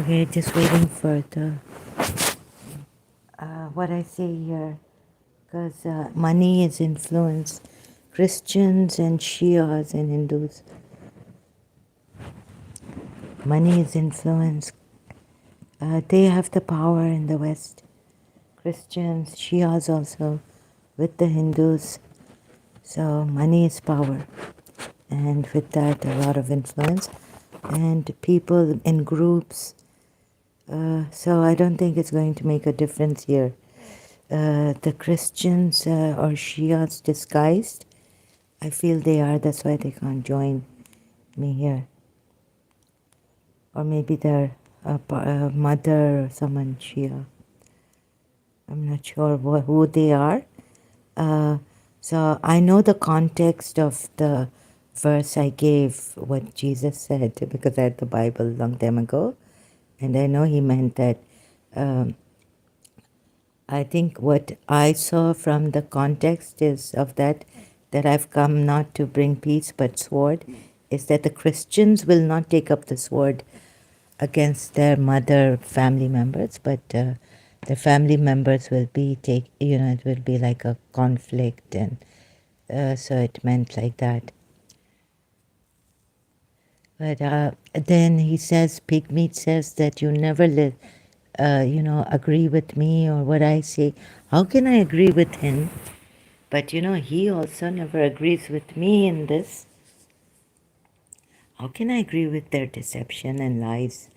Okay, just waiting for the what I say here, because money is influenced Christians and Shias and Hindus. Money is influenced. They have the power in the West. Christians, Shias also, with the Hindus. So money is power, and with that, a lot of influence, and people in groups. So I don't think it's going to make a difference here. The Christians or Shias disguised, I feel they are, that's why they can't join me here. Or maybe their mother or someone Shia. I'm not sure who they are. Uh, so I know the context of the verse I gave, what Jesus said, because I had the Bible a long time ago. And I know he meant that. Um, I think what I saw from the context is of that I've come not to bring peace but sword, is that the Christians will not take up the sword against their mother family members, but the family members will be it will be like a conflict, and so it meant like that. But then he says, Pigmeat says that you never agree with me or what I say. How can I agree with him? But he also never agrees with me in this. How can I agree with their deception and lies,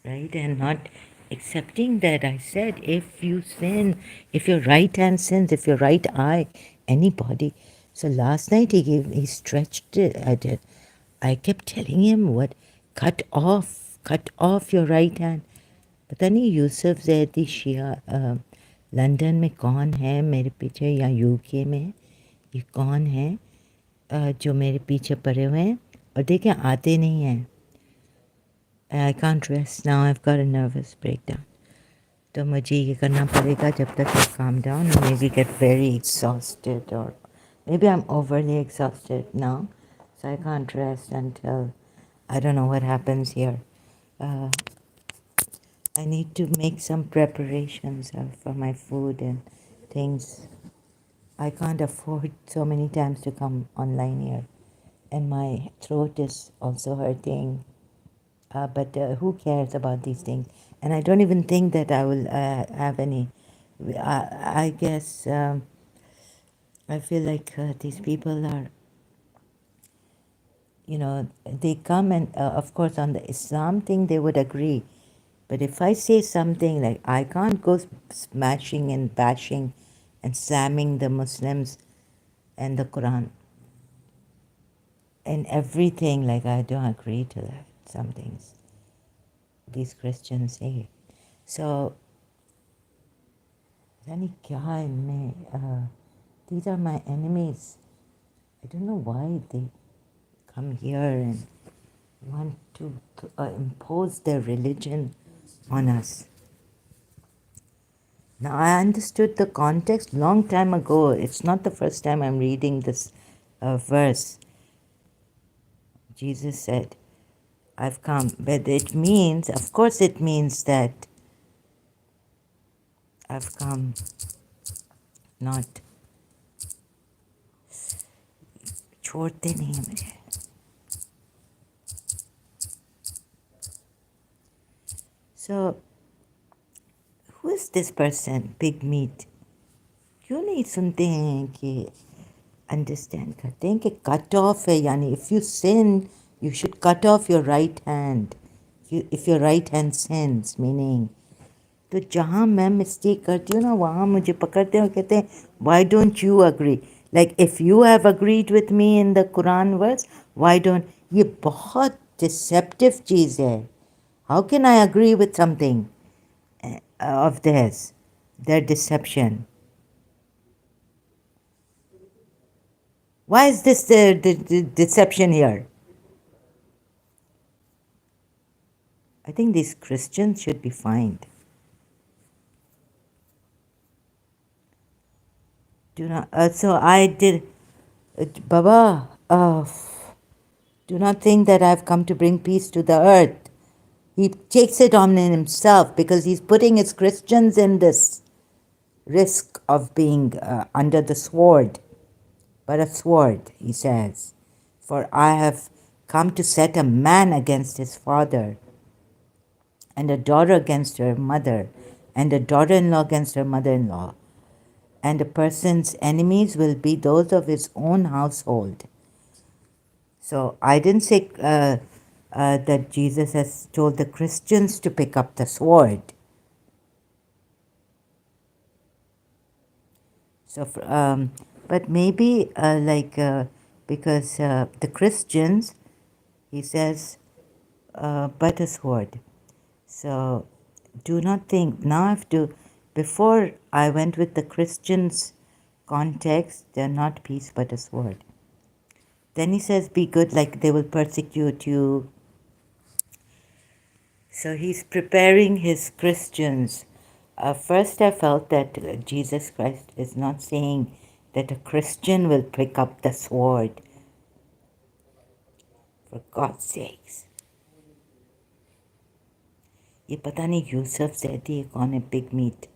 right? And not accepting that I said, if you sin, if your right hand sins, if your right eye, anybody. So last night he stretched it. I kept telling him cut off your right hand. पता नहीं यूसुफ जैदी शिया London में कौन है मेरे पीछे या UK में, ये कौन है जो मेरे पीछे पड़े हुए हैं और देखें आते नहीं हैं. I can't rest now, I've got a nervous breakdown. तो मुझे ये करना पड़ेगा जब तक I calm down and maybe get very exhausted, or maybe I'm overly exhausted now, so I can't rest until I don't know what happens here. I need to make some preparations for my food and things. I can't afford so many times to come online here. And my throat is also hurting. But who cares about these things? And I don't even think that I will have any. I guess I feel like these people are, they come and, of course, on the Islam thing, they would agree. But if I say something like, I can't go smashing and bashing and slamming the Muslims and the Quran and everything, like I don't agree to that, some things these Christians say. So, जाने क्या है इनमें, these are my enemies. I don't know why they come here and want to impose their religion on us. Now, I understood the context long time ago. It's not the first time I'm reading this verse. Jesus said, I've come. But it means, of course it means that I've come not. छोड़ते नहीं हैं मुझे. So, who is this person, Pigmeat? क्यों नहीं सुनते हैं कि understand करते हैं कि cut off है, यानी if you sin, you should cut off your right hand. If your right hand sins, meaning, तो जहाँ मैं mistake करती हूँ ना, वहाँ मुझे पकड़ते हैं और कहते हैं, why don't you agree? Like if you have agreed with me in the Quran verse, why don't? ये बहुत deceptive चीज़ है. How can I agree with something of theirs, their deception? Why is this the deception here? I think these Christians should be fined. Do not. So I did, Baba. Do not think that I've come to bring peace to the earth. He takes it on himself because he's putting his Christians in this risk of being under the sword. But a sword, he says, for I have come to set a man against his father, and a daughter against her mother, and a daughter-in-law against her mother-in-law. And a person's enemies will be those of his own household. So I didn't say that Jesus has told the Christians to pick up the sword. So, but maybe because the Christians, he says, but a sword. So do not think, now I have to, before I went with the Christians context, they're not peace but a sword. Then he says, be good, like they will persecute you. So he's preparing his Christians. First, I felt that Jesus Christ is not saying that a Christian will pick up the sword. For God's sakes. ये पता नहीं यूसुफ ज़ैदी ये कौन है big meet.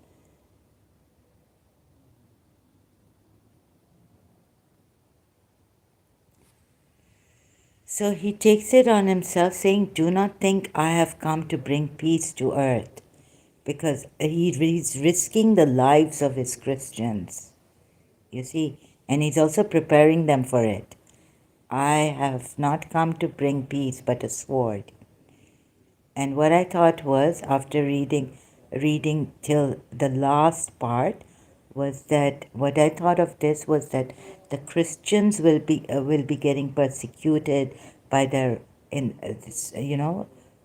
So he takes it on himself, saying, do not think I have come to bring peace to earth. Because he's risking the lives of his Christians. You see, and he's also preparing them for it. I have not come to bring peace, but a sword. And what I thought was, after reading till the last part, was that what I thought of this was that the Christians will be getting persecuted by their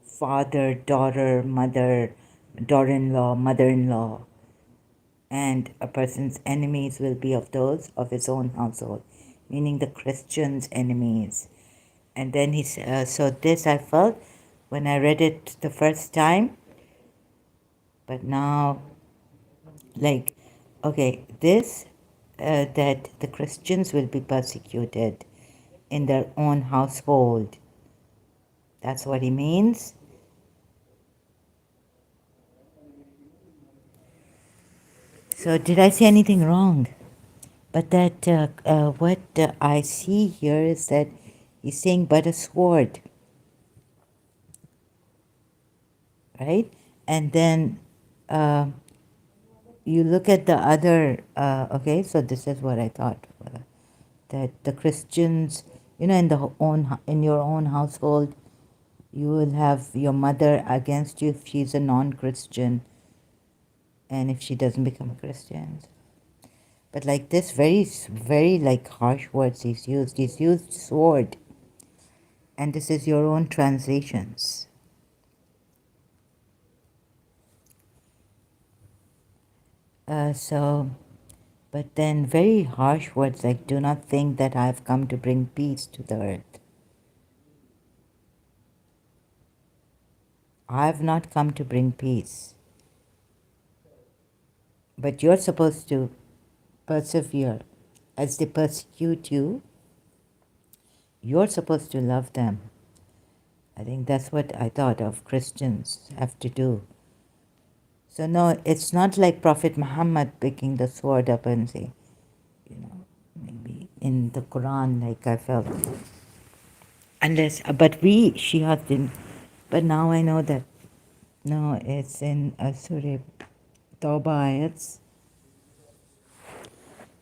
father, daughter, mother, daughter-in-law, mother-in-law, and a person's enemies will be of those of his own household, meaning the Christians' enemies. And then so this I felt when I read it the first time, but now, like, okay, this, that the Christians will be persecuted in their own household. That's what he means. So did I say anything wrong? But that what I see here is that he's saying, but a sword, right? And then you look at the other, okay, so this is what I thought, that the Christians, in your own household, you will have your mother against you if she's a non-Christian and if she doesn't become a Christian. But like this, very, very like harsh words he's used. He's used sword. And this is your own translations. But then very harsh words like, do not think that I have come to bring peace to the earth. I have not come to bring peace. But you're supposed to persevere. As they persecute you, you're supposed to love them. I think that's what I thought of Christians have to do. So no, it's not like Prophet Muhammad picking the sword up and say, maybe in the Quran, like I felt. But we Shia didn't. But now I know that, no, it's in Surah Tawbah ayats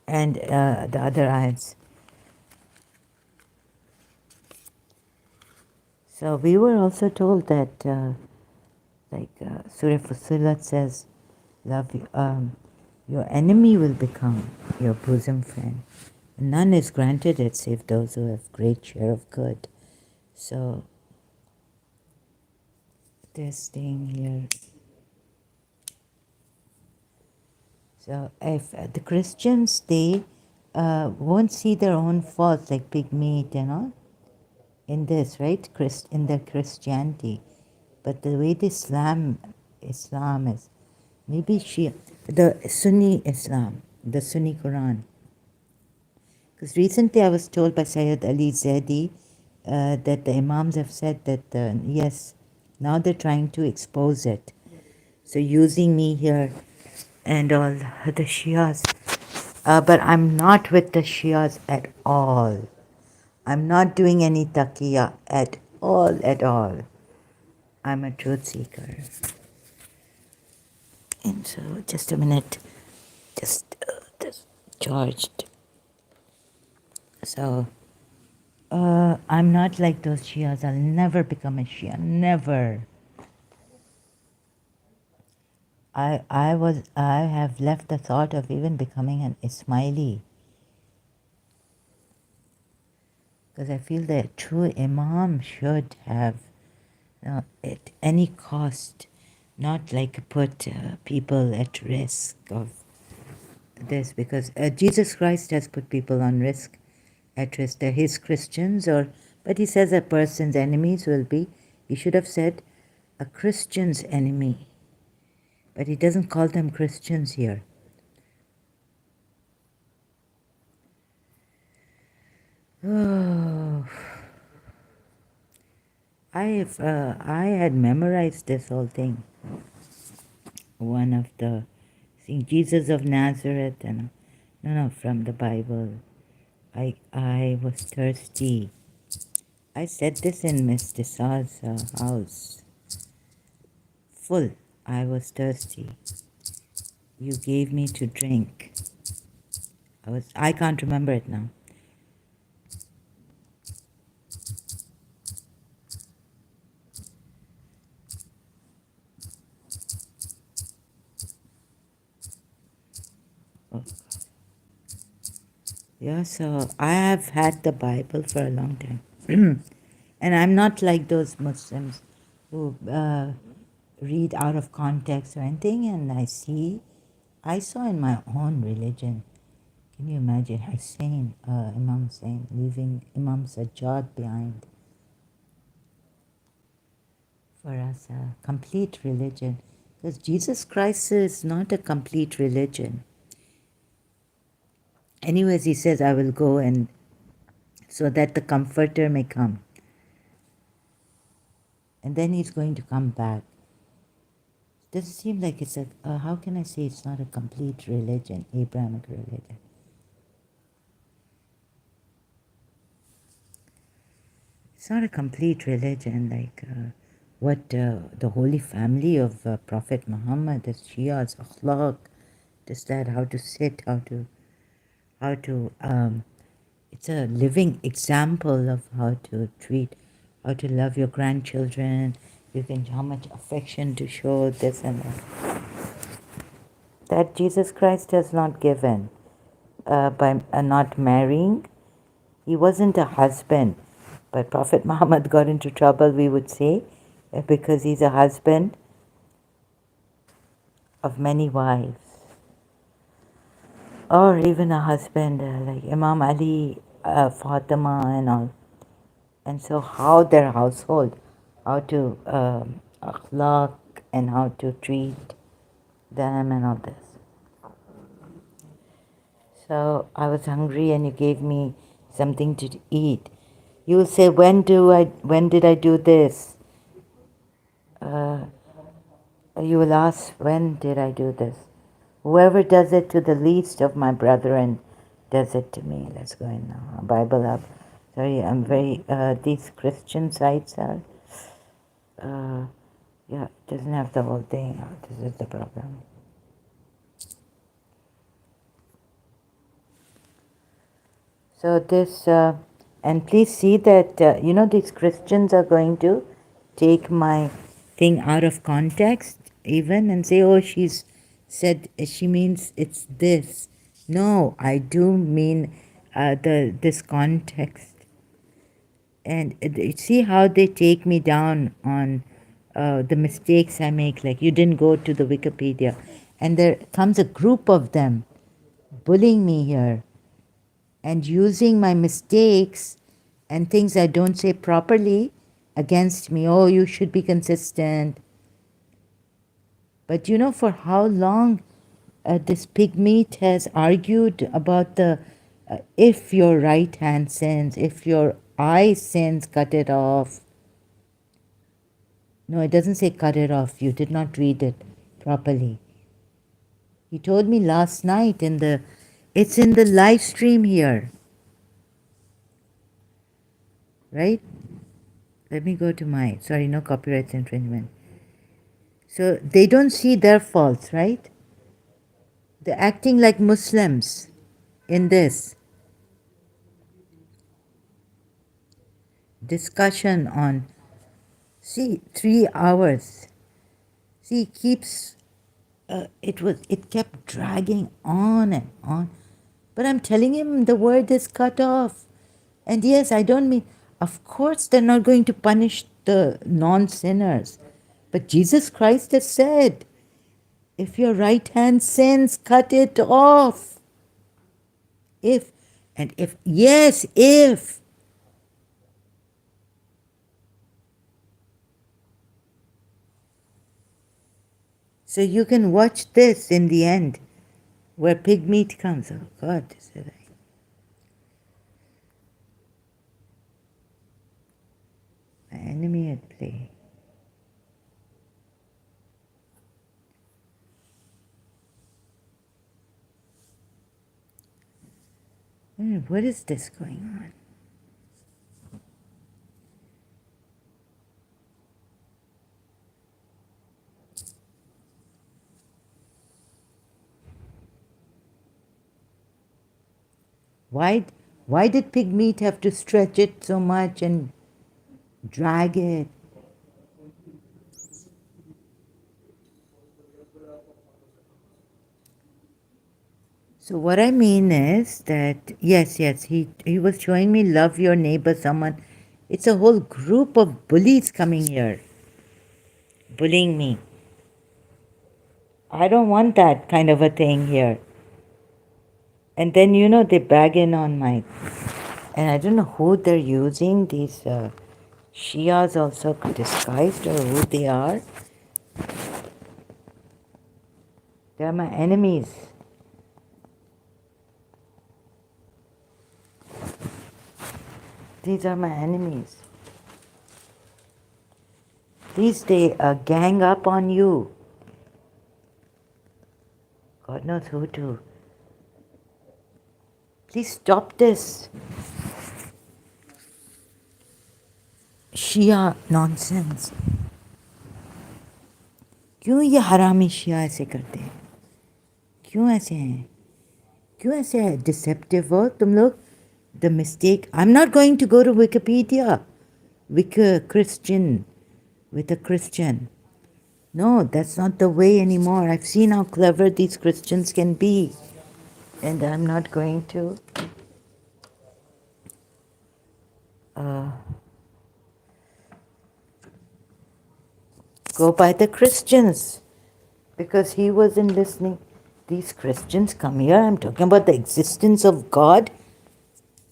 and the other ayats. So we were also told that, Surah Fussilat says, love your enemy will become your bosom friend. None is granted it save those who have great share of good. So this thing here. So if the Christians, they won't see their own faults like pig meat, in this, right? In their Christianity. But the way the Islam is, maybe Shia, the Sunni Islam, the Sunni Quran. Because recently I was told by Sayyid Ali Zaidi that the Imams have said that, yes, Now they're trying to expose it. So using me here and all the Shias. But I'm not with the Shias at all. I'm not doing any taqiyya at all, at all. I'm a truth seeker. And so, just a minute, just charged. So, I'm not like those Shias. I'll never become a Shia. Never. I have left the thought of even becoming an Ismaili. Because I feel that true Imam should have, at any cost, not like put people at risk of this, because Jesus Christ has put people on risk, at risk. They're his Christians, but he says a person's enemies will be, he should have said a Christian's enemy, but he doesn't call them Christians here. Oh, I had memorized this whole thing. One of the seeing Jesus of Nazareth, and no, from the Bible. I was thirsty. I said this in Miss Desai's house. Full. I was thirsty. You gave me to drink. I can't remember it now. Oh. Yeah, so I have had the Bible for a long time. And I'm not like those Muslims who read out of context or anything, and I saw in my own religion, can you imagine Hussein, Imam Hussein, leaving Imam Sajjad behind for us, a complete religion. Because Jesus Christ is not a complete religion. Anyways, he says, I will go and so that the Comforter may come. And then he's going to come back. Does it seem like it's how can I say it's not a complete religion, Abrahamic religion? It's not a complete religion like what the Holy Family of Prophet Muhammad, the Shias, akhlaq, just that, how to sit, how to it's a living example of how to treat, how to love your grandchildren, how much affection to show, this and that. That Jesus Christ has not given by not marrying. He wasn't a husband, but Prophet Muhammad got into trouble, we would say, because he's a husband of many wives. Or even a husband like Imam Ali, Fatima and all. And so how their household, how to akhlaq and how to treat them and all this. So I was hungry and you gave me something to eat. You will say, when did I do this? You will ask, when did I do this? Whoever does it to the least of my brethren does it to me. Let's go in now. Bible up. Sorry, I'm very, these Christian sites are, yeah, it doesn't have the whole thing. This is the problem. So this, and please see that, these Christians are going to take my thing out of context even and say, oh, she's said, she means it's this. No, I do mean this context. And see how they take me down on the mistakes I make, like you didn't go to the Wikipedia. And there comes a group of them bullying me here and using my mistakes and things I don't say properly against me. Oh, you should be consistent. But for how long this pygmeat has argued about the if your right hand sins, if your eye sins, cut it off. No, it doesn't say cut it off. You did not read it properly. He told me last night it's in the live stream here, right? Let me go to sorry, no copyright infringement. So they don't see their faults, right? They're acting like Muslims in this discussion on, see, 3 hours. See, it kept dragging on and on. But I'm telling him the word is cut off. And yes, I don't mean, of course, they're not going to punish the non sinners. But Jesus Christ has said, if your right hand sins, cut it off. Yes, if. So you can watch this in the end, where pig meat comes. Oh God, said I. My enemy at play. What is this going on? Why, why did pig meat have to stretch it so much and drag it? So what I mean is that, yes, he was showing me love your neighbor, someone. It's a whole group of bullies coming here, bullying me. I don't want that kind of a thing here. And then, they bag in on my, and I don't know who they're using, these Shias also disguised or who they are. They're my enemies. These are my enemies. These they gang up on you. God knows who to. Please stop this Shia nonsense. क्यों ये हरामी शिया ऐसे करते हैं? क्यों ऐसे हैं? क्यों ऐसे डिसेप्टिव हो तुम लोग? The mistake. I'm not going to go to Wikipedia. Christian with a Christian. No, that's not the way anymore. I've seen how clever these Christians can be. And I'm not going to go by the Christians because he wasn't listening. These Christians come here. I'm talking about the existence of God.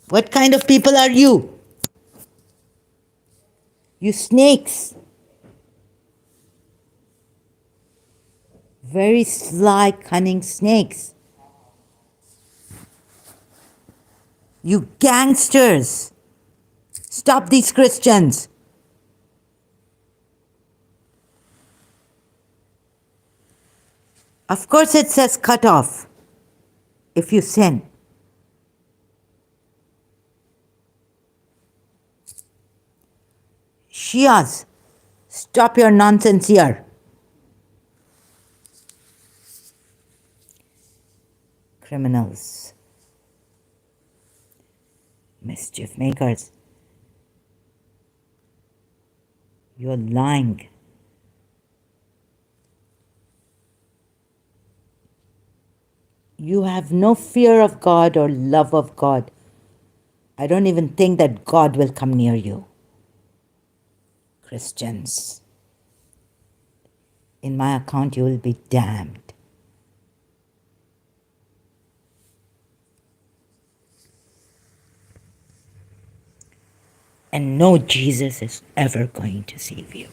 What kind of people are you? You snakes. Very sly, cunning snakes. You gangsters. Stop these Christians. Of course it says cut off if you sin. Shias, stop your nonsense here. Criminals. Mischief makers. You're lying. You have no fear of God or love of God. I don't even think that God will come near you. Christians. In my account, you will be damned. And no Jesus is ever going to save you.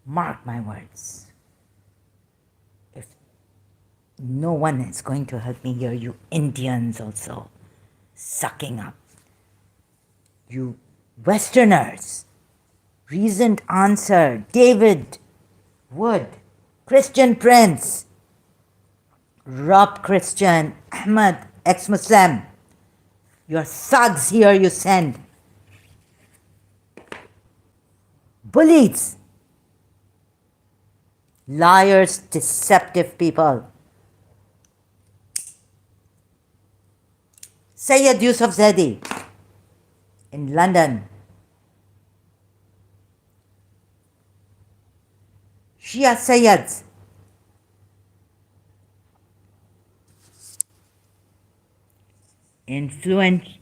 Mark my words. If no one is going to help me here, you Indians also. sucking up. You Westerners. Reasoned answer, David Wood, Christian Prince, Rob Christian, Ahmed, ex-Muslim. Your thugs here you send. Bullies, liars, deceptive people. Sayyid Yusuf Zedi in London. Shia Sayyids. Influence.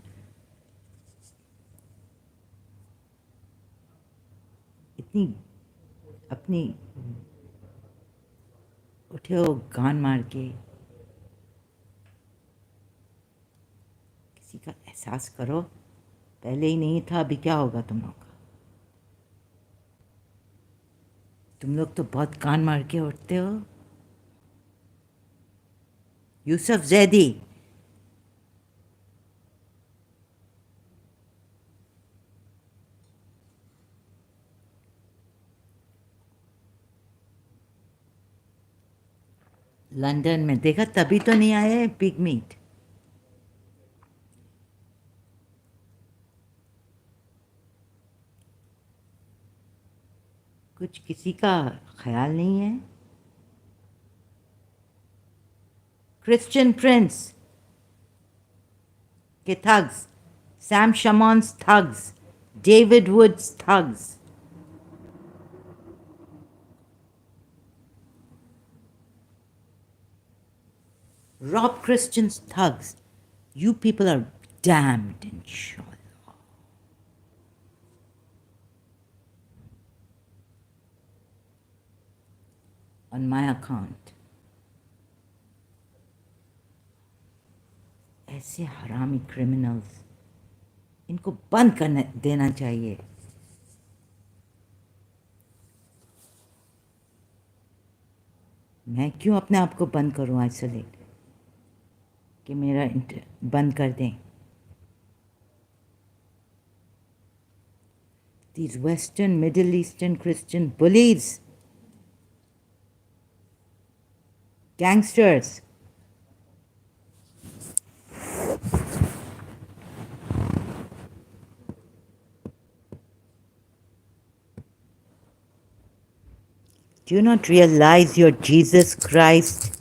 इतनी अपनी उठे हो गान मार के किसी का एहसास करो. पहले ही नहीं था, अभी क्या होगा तुम लोग का. तुम लोग तो बहुत कान मार के उठते हो. यूसुफ जैदी, लंदन में देखा, तभी तो नहीं आए पिग मीट. कुछ किसी का ख्याल नहीं है. क्रिश्चियन प्रिंस के thugs, Sam Simmons thugs, David Woods thugs. Rob Christian's thugs. You people are damned, inshallah. On my account. ऐसे हरामी क्रिमिनल्स, इनको बंद करने देना चाहिए. मैं क्यों अपने आप को बंद करूं, आइसोलेट, कि मेरा बंद कर दें. These Western, Middle Eastern Christian bullies, gangsters. Do you not realize your Jesus Christ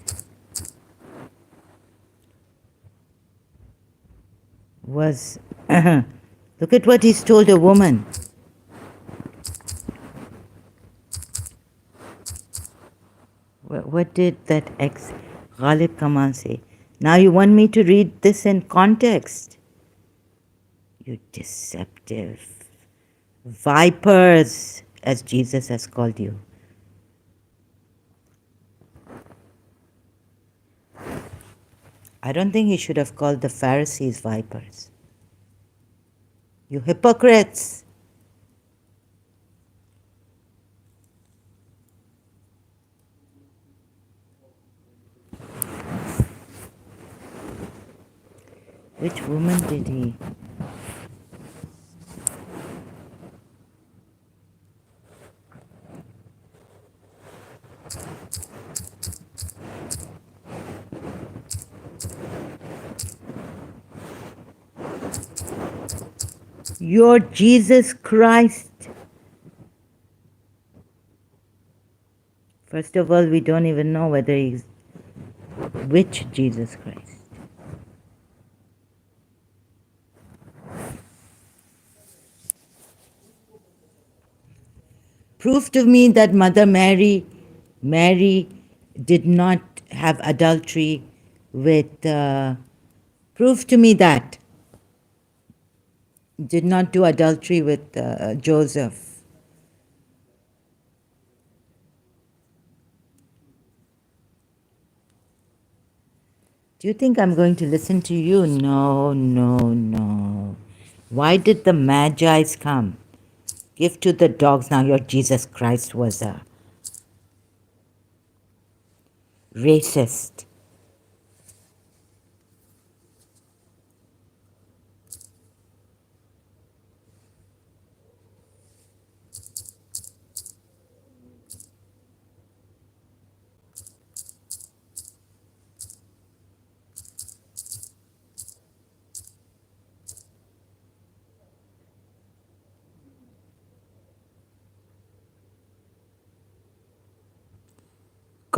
was... Look at what he's told a woman. What did that ex-Ghalib Kamal say? Now you want me to read this in context? You deceptive vipers, as Jesus has called you. I don't think he should have called the Pharisees vipers. You hypocrites. Which woman did he? Your Jesus Christ. First of all, we don't even know whether he's which Jesus Christ. Prove to me that Mother Mary did not have adultery with, prove to me that. Did not do adultery with Joseph. Do you think I'm going to listen to you? No, no, no. Why did the Magi's come? Give to the dogs. Now your Jesus Christ was a racist.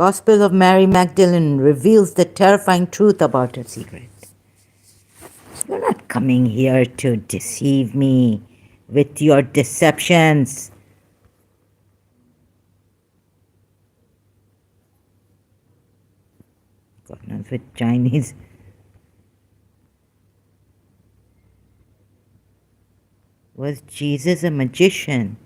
Gospel of Mary Magdalene reveals the terrifying truth about her secret. You're not coming here to deceive me with your deceptions. God knows with Chinese. Was Jesus a magician?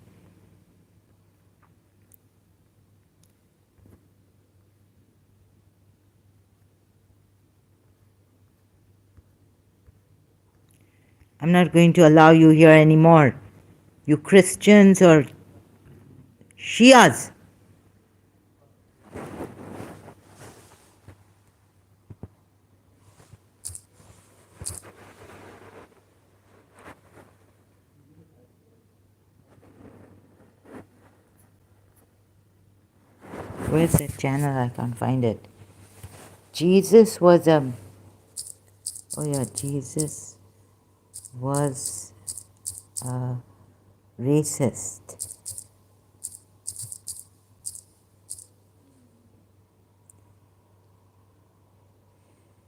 I'm not going to allow you here anymore. You Christians or Shias. Where's that channel? I can't find it. Jesus was a... Oh yeah, Jesus was a racist.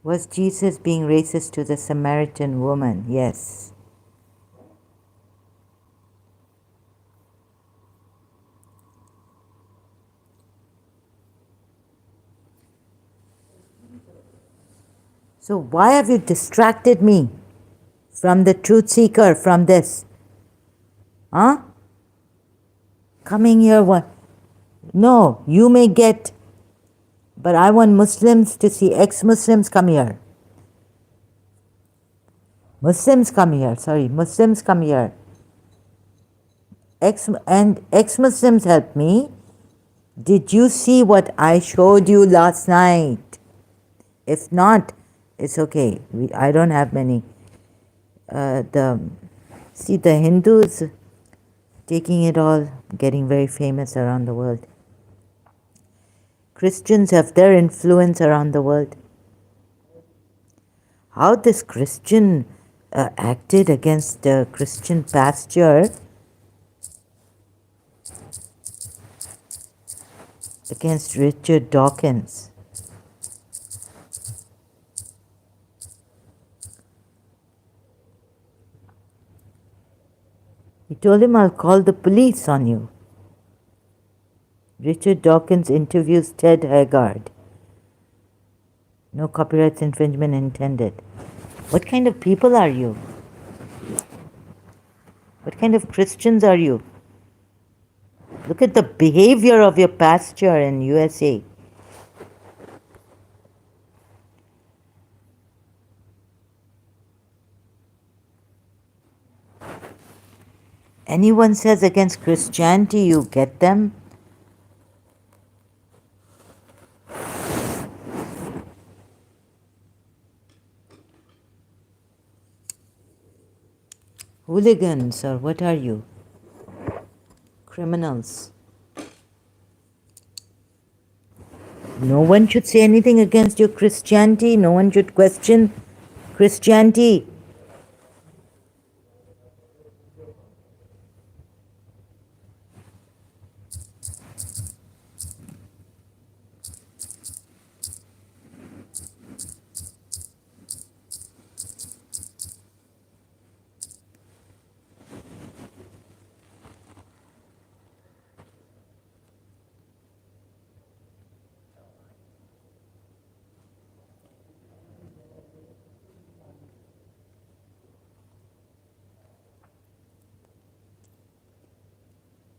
Was Jesus being racist to the Samaritan woman? Yes. So why have you distracted me from the truth seeker, from this? Huh? Coming here, what? No, you may get, but I want Muslims to see, ex-Muslims come here. Muslims come here, sorry, Muslims come here. Ex-Muslims help me. Did you see what I showed you last night? If not, it's okay. I don't have many. The Hindus taking it all, getting very famous around the world. Christians have their influence around the world. How this Christian acted against the Christian pastor, against Richard Dawkins. He told him, I'll call the police on you. Richard Dawkins interviews Ted Haggard. No copyright infringement intended. What kind of people are you? What kind of Christians are you? Look at the behavior of your pastor in USA. Anyone says against Christianity, you get them. Hooligans, or what are you? Criminals. No one should say anything against your Christianity. No one should question Christianity.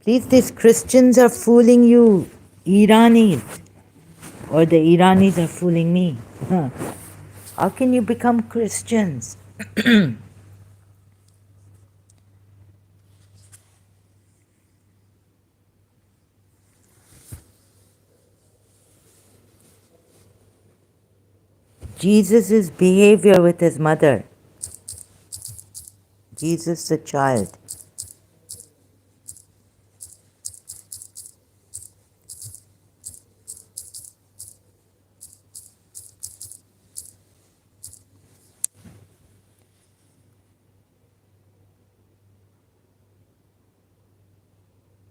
Please, these Christians are fooling you, Iranis, or the Iranis are fooling me. How can you become Christians? Jesus' behavior with his mother. Jesus the child.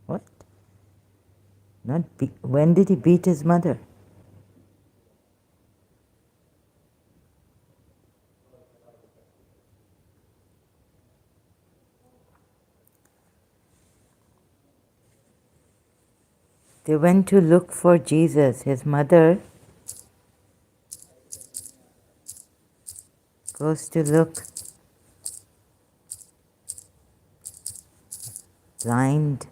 What? When did he beat his mother? They went to look for Jesus. His mother goes to look, blind.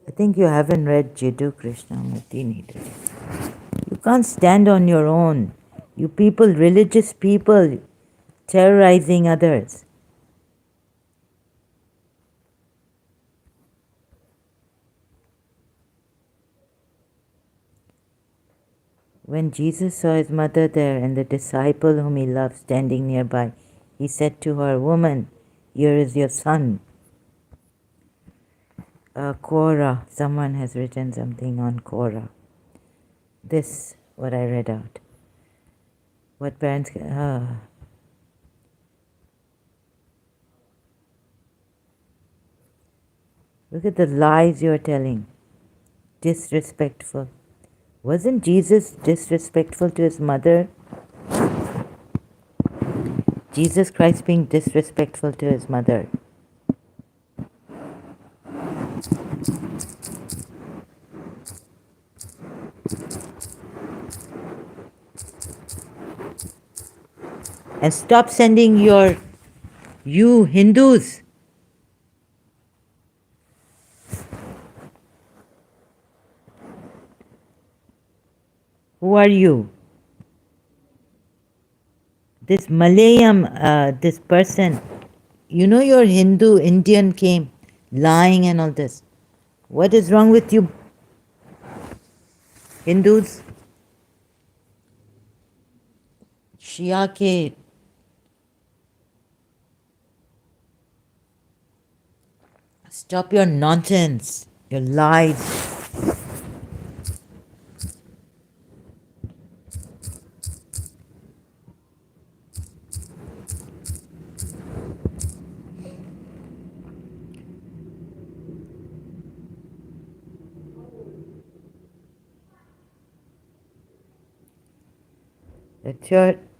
I think you haven't read Jiddu Krishnamurti neither. You can't stand on your own. You people, religious people, terrorizing others. When Jesus saw his mother there and the disciple whom he loved standing nearby, he said to her, "Woman, here is your son." Quora, someone has written something on Quora. This, what I read out. What parents... Look at the lies you're telling. Disrespectful. Wasn't Jesus disrespectful to his mother? Jesus Christ being disrespectful to his mother. And stop sending you Hindus. Who are you? This Malayam, this person, you know you're Hindu, Indian came, lying and all this. What is wrong with you Hindus? Shia ke, stop your nonsense, your lies.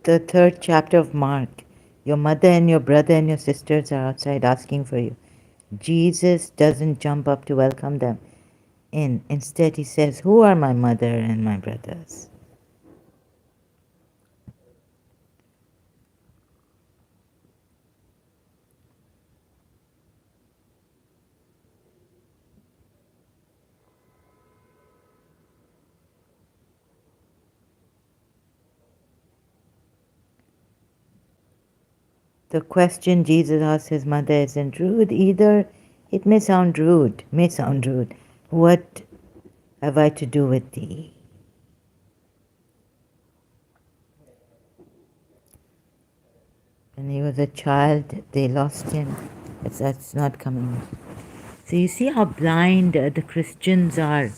The third chapter of Mark. Your mother and your brother and your sisters are outside asking for you. Jesus doesn't jump up to welcome them in. Instead, he says, "Who are my mother and my brothers?" The question Jesus asked his mother isn't rude either. It may sound rude, What have I to do with thee? When he was a child, they lost him. That's not coming. So you see how blind the Christians are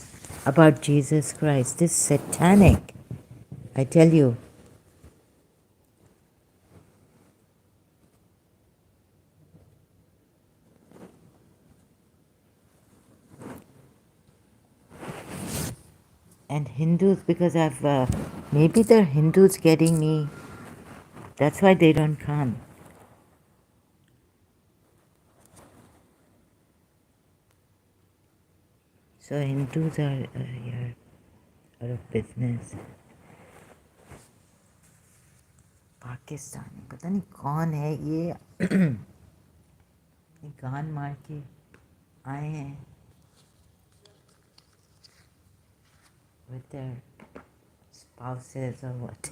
about Jesus Christ. This is satanic, I tell you. And Hindus, because maybe they're Hindus getting me. That's why they don't come. So Hindus are here out of business. Pakistani पता नहीं कौन है ये गान मार के आए हैं with their spouses or what.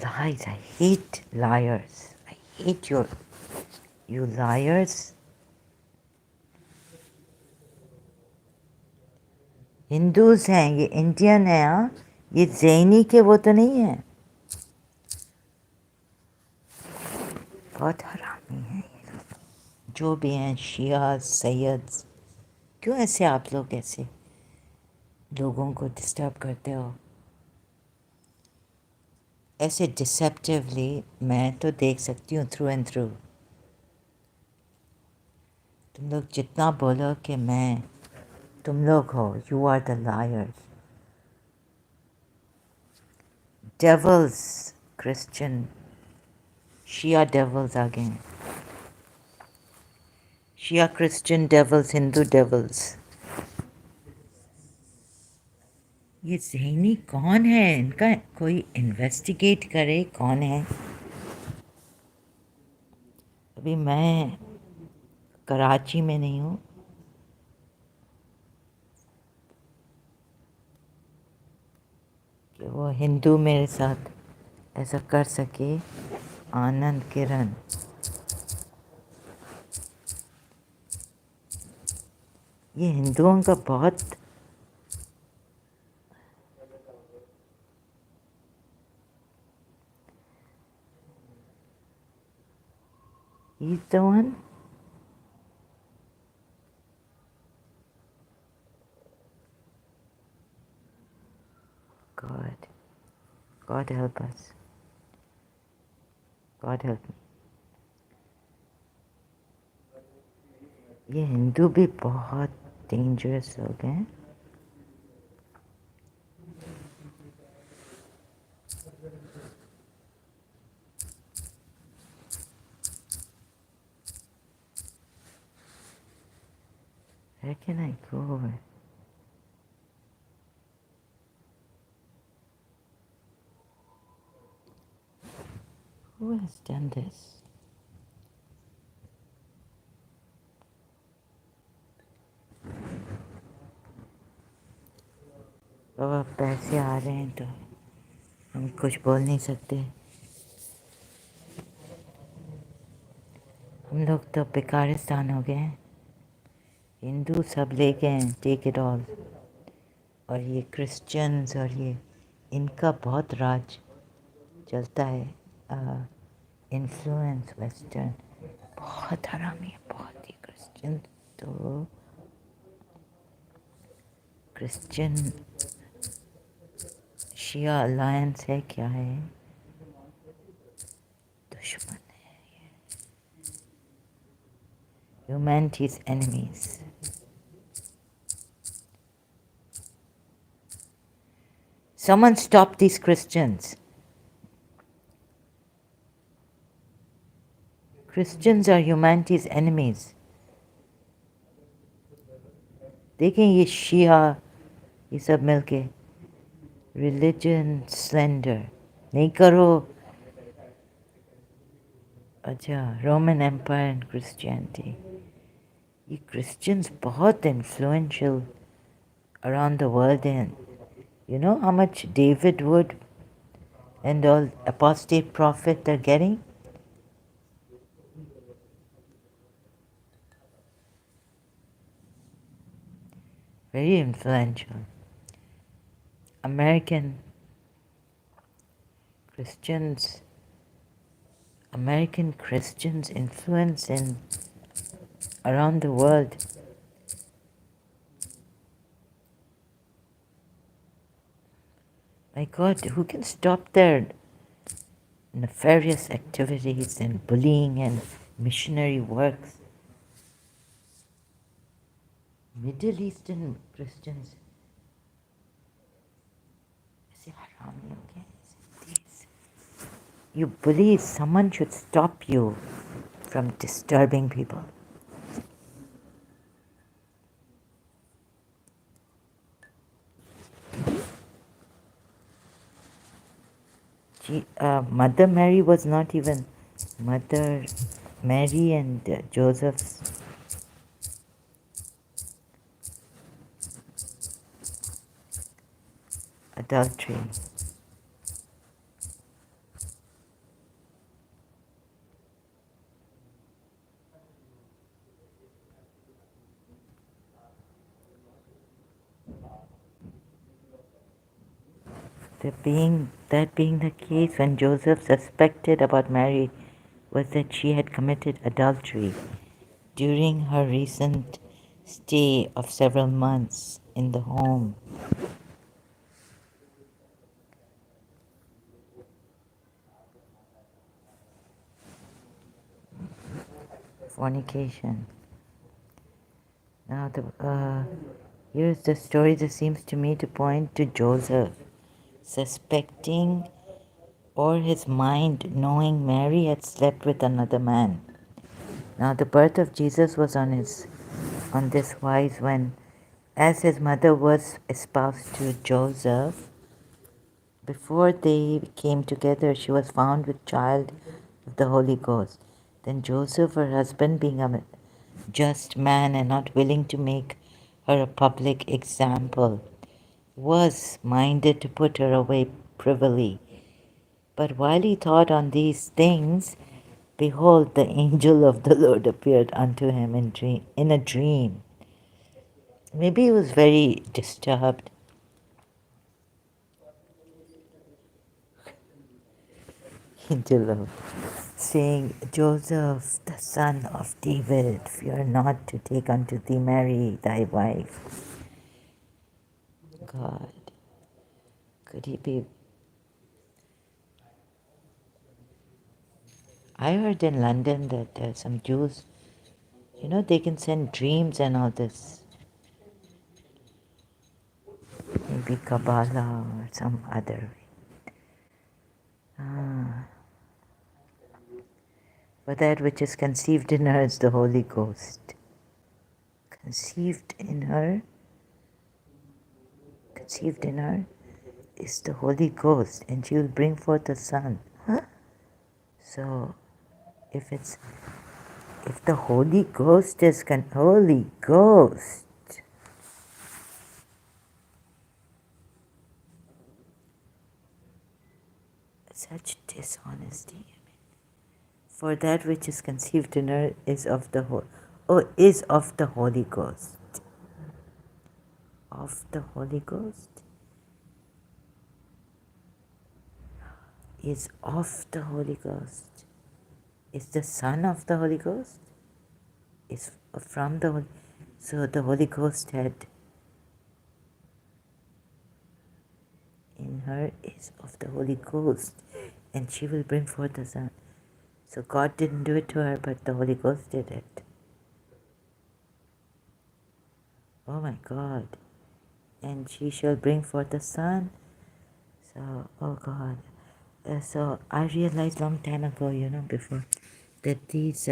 Lies. I hate liars. I hate you liars. Hindus हैं, ये इंडियन है, हाँ, ये जैनी के वो तो नहीं है, बहुत हरामी हैं ये लोग, जो भी हैं, शिया सैयद्स. क्यों ऐसे आप लोग ऐसे लोगों को डिस्टर्ब करते हो ऐसे डिसेप्टिवली? मैं तो देख सकती हूँ थ्रू एंड थ्रू. तुम लोग जितना बोलो कि मैं, तुम लोग हो, you are the liars. Devils, Christian, Shia devils आ गए हैं. Shia Christian devils, Hindu devils. ये ज़हनी कौन है? इनका कोई इन्वेस्टिगेट करे कौन है. अभी मैं कराची में नहीं हूँ. कि वो हिंदू मेरे साथ ऐसा कर सके. आनंद किरण, ये हिंदुओं का बहुत he's the one. God, God help us. God help me. ये हिंदू भी बहुत डेंजरस लोग हैं. Where can I go? Who has done this? बाबा पैसे आ रहे हैं तो हम कुछ बोल नहीं सकते. हम लोग तो बेकारिस्तान हो गए हैं. हिंदू सब ले गए हैं, टेक इट ऑल. और ये क्रिश्चियंस और ये इनका बहुत राज चलता है. इन्फ्लुएंस वेस्टर्न बहुत हरामी है, बहुत ही. क्रिश्चियन तो क्रिश्चियन शिया अलायंस है, क्या है? दुश्मन है ये. Humanities enemies. Someone stop these Christians. Christians are humanity's enemies. देखें ये शिया ये सब मिलके रिलीजन स्लेंडर नहीं करो. अच्छा, रोमन एम्पायर एंड क्रिश्चियनिटी. ये क्रिश्चियंस बहुत influential around the world. And you know how much David Wood and all apostate prophet are getting? Very influential. American Christians, American Christians influence in around the world. My God, who can stop their nefarious activities and bullying and missionary works? Middle Eastern Christians. ऐसे हरामी हो गए. These. You bullies, someone should stop you from disturbing people. Mother Mary was not even Mother Mary and Joseph's adultery. That being the case, when Joseph suspected about Mary was that she had committed adultery during her recent stay of several months in the home. Fornication. Now, here's the story that seems to me to point to Joseph suspecting, or his mind knowing, Mary had slept with another man. Now, the birth of Jesus was on this wise when, as his mother was espoused to Joseph, before they came together, she was found with child of the Holy Ghost. Then Joseph, her husband, being a just man and not willing to make her a public example, was minded to put her away privily. But while he thought on these things, behold, the angel of the Lord appeared unto him in a dream. Maybe he was very disturbed. Angel of saying, Joseph, the son of David, fear not to take unto thee Mary, thy wife. God, could he be? I heard in London that there are some Jews, they can send dreams and all this. Maybe Kabbalah or some other way. For that which is conceived in her is the Holy Ghost. Conceived in her is the Holy Ghost, and she will bring forth a son. Huh? So, if the Holy Ghost is Holy Ghost, such dishonesty. For that which is conceived in her is of the Holy Ghost. Of the Holy Ghost? Is of the Holy Ghost. Is the Son of the Holy Ghost? Is from the Holy. So the Holy Ghost had in her is of the Holy Ghost, and she will bring forth a son. So God didn't do it to her, but the Holy Ghost did it. Oh my God. And she shall bring forth a son. So, oh God. So I realized long time ago, before, that these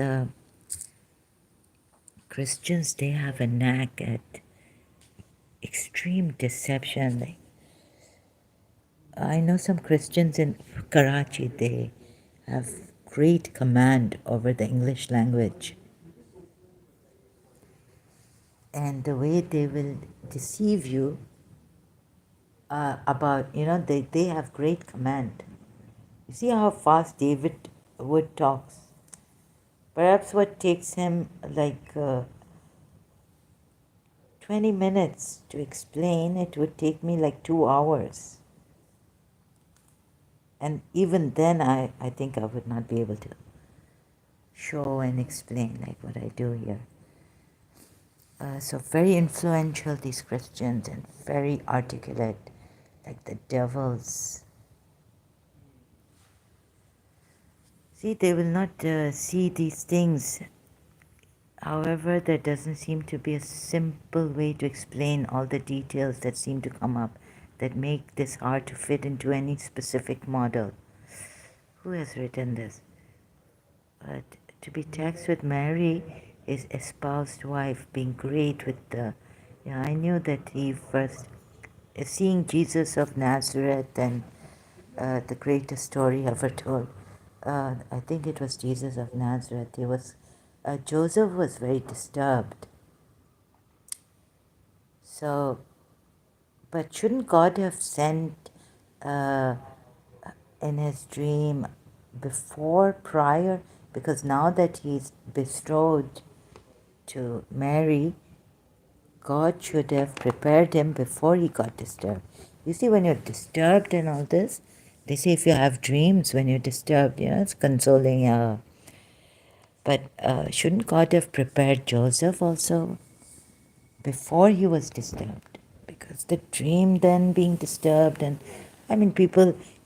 Christians, they have a knack at extreme deception. Like, I know some Christians in Karachi, they have great command over the English language. And the way they will deceive you about, they have great command. You see how fast David Wood talks? Perhaps what takes him like 20 minutes to explain, it would take me like 2 hours. And even then, I think I would not be able to show and explain like what I do here. So very influential, these Christians, and very articulate, like the devils. See, they will not see these things. However, there doesn't seem to be a simple way to explain all the details that seem to come up that make this hard to fit into any specific model. Who has written this? To be taxed with Mary is espoused wife, being great with the. Yeah, I knew that he first, seeing Jesus of Nazareth and the greatest story ever told. I think it was Jesus of Nazareth. Joseph was very disturbed. So, but shouldn't God have sent in his dream prior? Because now that he's betrothed to Mary, God should have prepared him before he got disturbed. You see, when you're disturbed and all this, they say if you have dreams when you're disturbed, it's consoling. But shouldn't God have prepared Joseph also before he was disturbed? Because the dream then being disturbed, and I mean,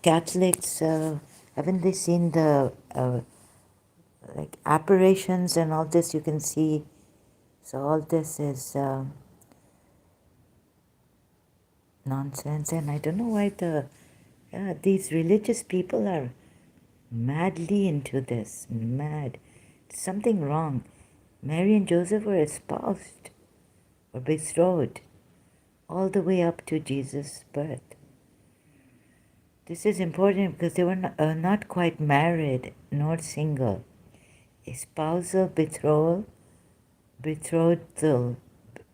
Catholics, haven't they seen the like apparitions and all this? You can see So all this is nonsense, and I don't know why these religious people are madly into this. Mad. Something wrong. Mary and Joseph were espoused or betrothed all the way up to Jesus' birth. This is important because they were not quite married nor single. Espousal, betrothal.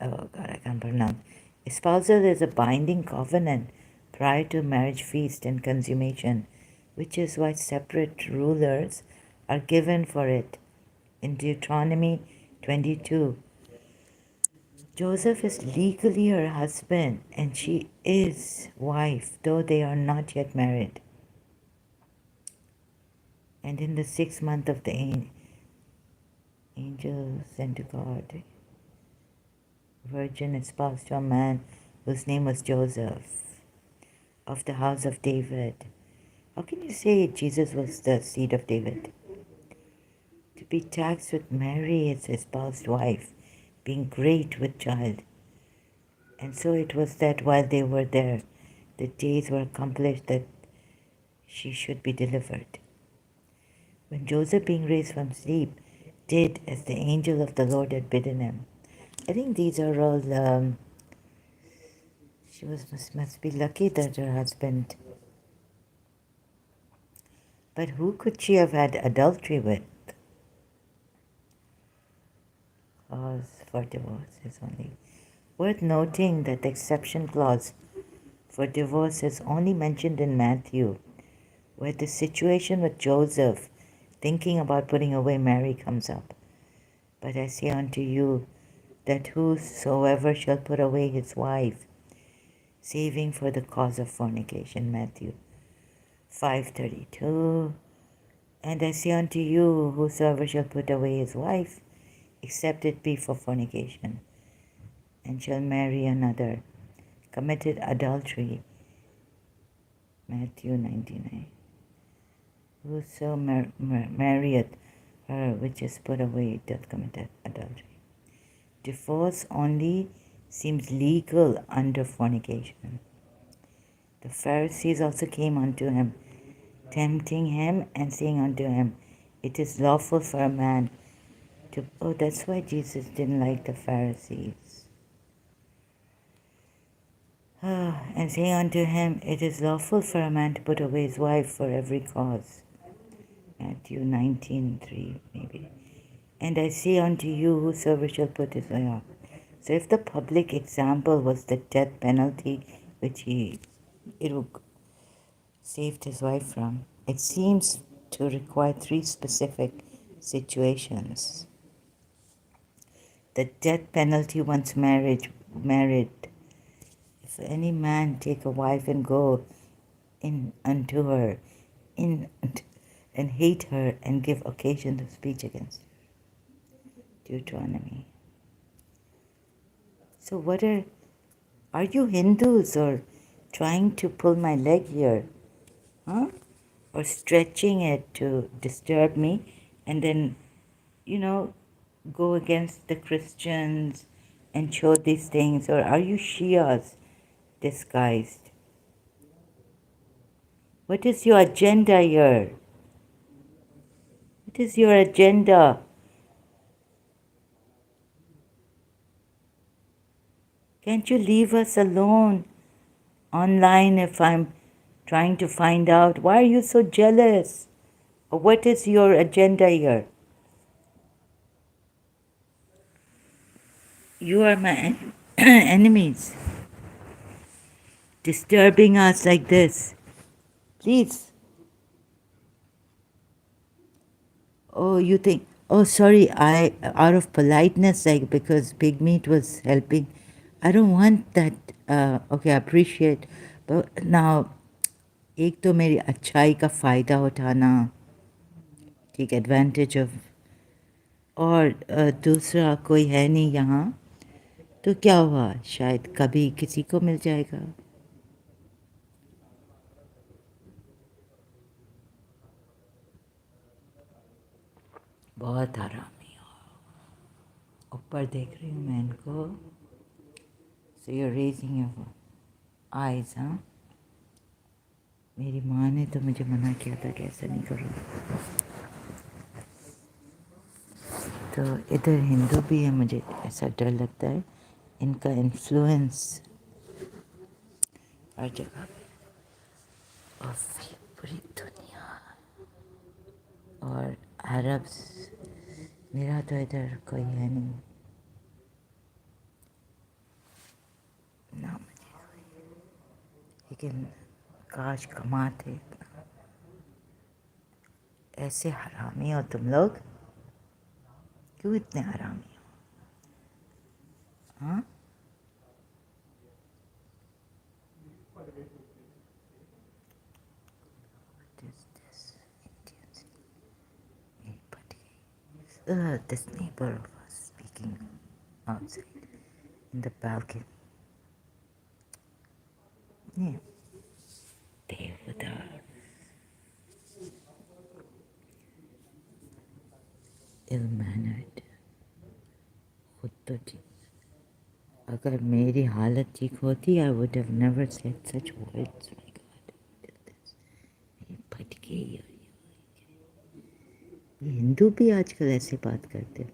Oh God, I can't pronounce. Espousal is a binding covenant prior to marriage feast and consummation, which is why separate rulers are given for it. In Deuteronomy 22, Joseph is legally her husband and she is wife, though they are not yet married. And in the 6th month of the angel sent to God, virgin espoused to a man whose name was Joseph, of the house of David. How can you say Jesus was the seed of David? To be taxed with Mary, his espoused wife, being great with child. And so it was that while they were there, the days were accomplished that she should be delivered. When Joseph, being raised from sleep, did as the angel of the Lord had bidden him. I think these are all, she must be lucky that her husband, but who could she have had adultery with? Cause for divorce is only. Worth noting that the exception clause for divorce is only mentioned in Matthew, where the situation with Joseph thinking about putting away Mary comes up. But I say unto you that whosoever shall put away his wife, saving for the cause of fornication, Matthew 5:32. And I say unto you, whosoever shall put away his wife, except it be for fornication, and shall marry another, committed adultery, Matthew 99. Whoso marrieth her which is put away doth commit adultery. Divorce only seems legal under fornication. The Pharisees also came unto him, tempting him and saying unto him, it is lawful for a man to... Oh, that's why Jesus didn't like the Pharisees. And saying unto him, it is lawful for a man to put away his wife for every cause. Matthew 19:3 maybe. And I say unto you, whosoever shall put his wife off. So if the public example was the death penalty, which it saved his wife from, it seems to require 3 specific situations. The death penalty once married, if any man take a wife and go in unto her, and hate her and give occasion to speech against her. Deuteronomy. So are you Hindus or trying to pull my leg here? Huh? Or stretching it to disturb me and then, go against the Christians and show these things? Or are you Shias disguised? What is your agenda here? What is your agenda? Can't you leave us alone online if I'm trying to find out? Why are you so jealous? Or what is your agenda here? You are my enemies, disturbing us like this. Please. Oh, you think, oh, sorry, out of politeness, like, because Big Meat was helping. I don't want that. Okay, I appreciate. But now, एक तो मेरी अच्छाई का फ़ायदा उठाना, take advantage of, और दूसरा कोई है नहीं यहाँ, तो क्या हुआ? शायद कभी किसी को मिल जाएगा. बहुत आरामी हो. ऊपर देख रही हूँ मैं इनको. So you're raising your eyes, हाँ? मेरी माँ ने तो मुझे मना किया था कि ऐसा नहीं करो. तो इधर हिंदू भी है, मुझे ऐसा डर लगता है इनका इन्फ्लुएंस हर जगह पे. और पूरी दुनिया और अरब्स. मेरा तो इधर कोई है नहीं ना, मुझे कोई. लेकिन काश कमाते. ऐसे हरामी हो तुम लोग, क्यों इतने हरामी हो? हाँ, this Indians. This neighbor of us speaking outside in the balcony. Yeah, Devada. Ill-mannered. खुद तो ठीक. अगर मेरी हालत ठीक होती, I would have never said such words. My God, ये फट गई. ये हिंदू भी आजकल ऐसे बात करते हैं.